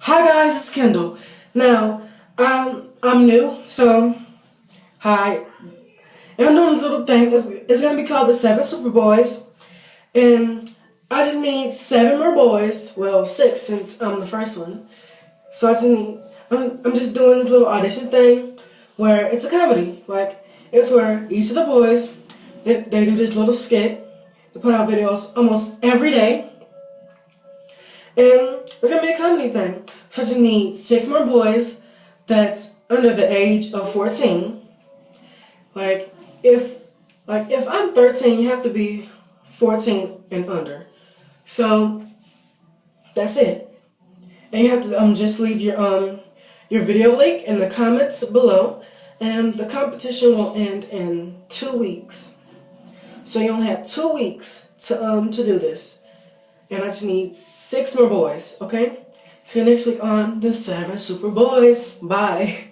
Hi guys, it's Kendall. Now, I'm new, so hi. And I'm doing this little thing. It's gonna be called the Seven Super Boys, and I just need seven more boys. Well, six since I'm the first one. So I just need. I'm just doing this little audition thing where it's a comedy. Like it's where each of the boys they do this little skit. They put out videos almost every day. And it's gonna be a comedy thing. So I just need six more boys that's under the age of 14. Like if if I'm 13, you have to be 14 and under. So that's it. And you have to just leave your video link in the comments below, and the competition will end in 2 weeks. So you only have 2 weeks to do this. And I just need six more boys, okay? See you next week on the Seven Super Boys. Bye.